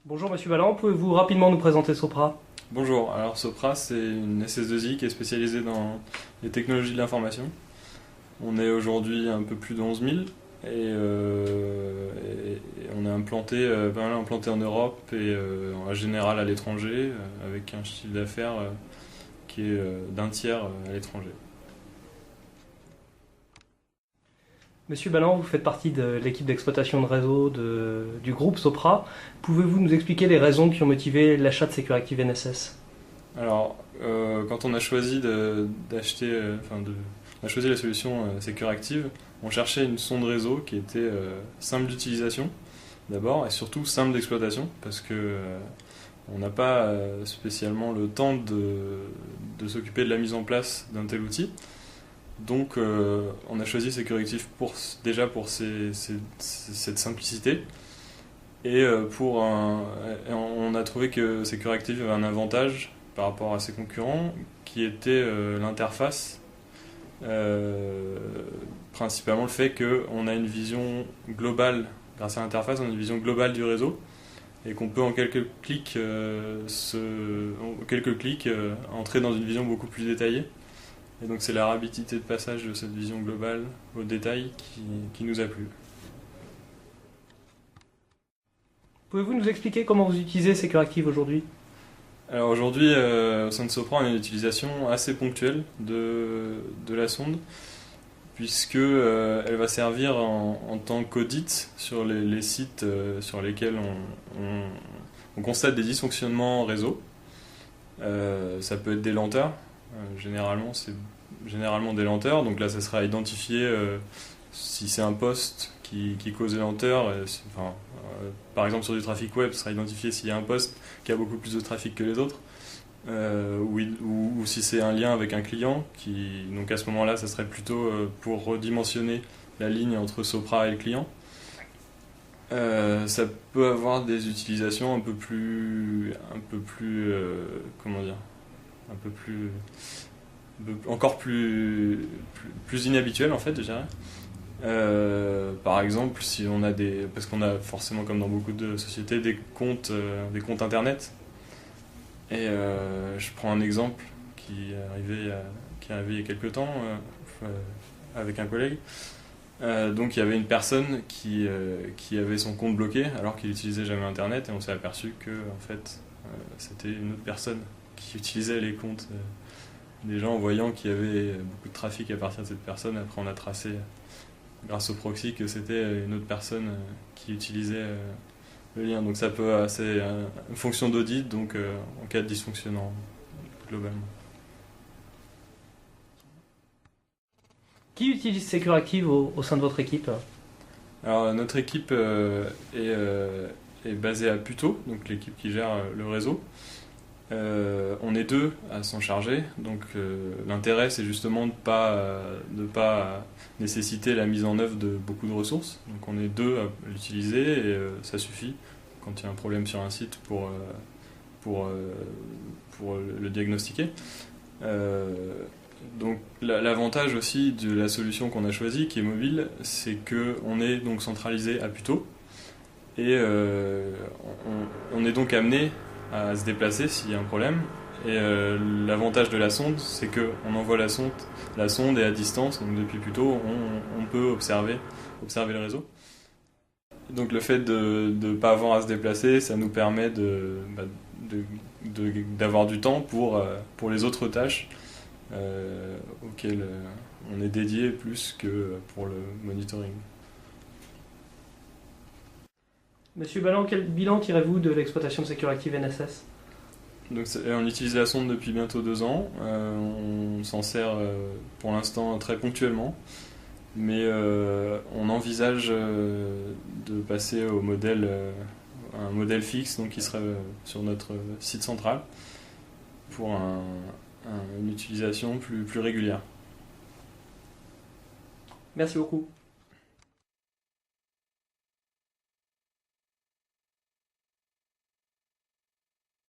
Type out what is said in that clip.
Bonjour Monsieur Balland, pouvez-vous rapidement nous présenter Sopra? Bonjour, alors Sopra c'est une SS2I qui est spécialisée dans les technologies de l'information. On est aujourd'hui un peu plus de 11 000 et on est implanté, pas mal implanté en Europe et en général à l'étranger avec un chiffre d'affaires qui est d'un tiers à l'étranger. Monsieur Balland, vous faites partie de l'équipe d'exploitation de réseau du groupe Sopra. Pouvez-vous nous expliquer les raisons qui ont motivé l'achat de Securactive NSS? Alors, quand on a choisi d'acheter, on a choisi la solution Securactive, on cherchait une sonde réseau qui était simple d'utilisation d'abord et surtout simple d'exploitation parce que on n'a pas spécialement le temps de s'occuper de la mise en place d'un tel outil. Donc, on a choisi Securactive déjà pour cette simplicité et on a trouvé que Securactive avait un avantage par rapport à ses concurrents, qui était l'interface. Principalement le fait qu'on a une vision globale, grâce à l'interface, on a une vision globale du réseau, et qu'on peut en quelques clics, entrer dans une vision beaucoup plus détaillée. Et donc c'est la rapidité de passage de cette vision globale au détail qui nous a plu. Pouvez-vous nous expliquer comment vous utilisez Securactive aujourd'hui? Alors aujourd'hui, au sein de Sopra, on a une utilisation assez ponctuelle de la sonde, puisque elle va servir en tant qu'audit sur les sites sur lesquels on constate des dysfonctionnements réseau. Ça peut être des lenteurs, généralement des lenteurs, donc là ça sera identifié si c'est un poste qui cause des lenteurs, par exemple sur du trafic web, ça sera identifié s'il y a un poste qui a beaucoup plus de trafic que les autres, ou si c'est un lien avec un client, donc à ce moment-là, ça serait plutôt pour redimensionner la ligne entre Sopra et le client. Ça peut avoir des utilisations comment dire, encore plus inhabituelles en fait, je dirais. Par exemple, si on a parce qu'on a forcément, comme dans beaucoup de sociétés, des comptes internet. Et je prends un exemple qui est arrivé il y a quelques temps avec un collègue. Donc il y avait une personne qui avait son compte bloqué alors qu'il n'utilisait jamais internet, et on s'est aperçu que en fait c'était une autre personne qui utilisait les comptes des gens, en voyant qu'il y avait beaucoup de trafic à partir de cette personne. Après on a tracé grâce au proxy que c'était une autre personne qui utilisait le lien. Donc ça peut, c'est une fonction d'audit, donc en cas de dysfonctionnement globalement. Qui utilise Securactive au sein de votre équipe? Alors notre équipe est basée à Puteaux, donc l'équipe qui gère le réseau. On est deux à s'en charger, donc l'intérêt c'est justement de pas nécessiter la mise en œuvre de beaucoup de ressources. Donc on est deux à l'utiliser et ça suffit quand il y a un problème sur un site pour le diagnostiquer. Donc l'avantage aussi de la solution qu'on a choisie, qui est mobile, c'est qu'on est donc centralisé à Puteaux et on est donc amené à se déplacer s'il y a un problème. Et l'avantage de la sonde, c'est qu'on envoie la sonde est à distance, donc depuis Puteaux, on peut observer le réseau. Donc le fait de ne pas avoir à se déplacer, ça nous permet d'avoir du temps pour les autres tâches auxquelles on est dédié plus que pour le monitoring. Monsieur Balland, quel bilan tirez-vous de l'exploitation de Securactive NSS? Donc on utilise la sonde depuis bientôt 2 ans. On s'en sert pour l'instant très ponctuellement, mais on envisage de passer à un modèle fixe, donc qui serait sur notre site central, pour une utilisation plus régulière. Merci beaucoup.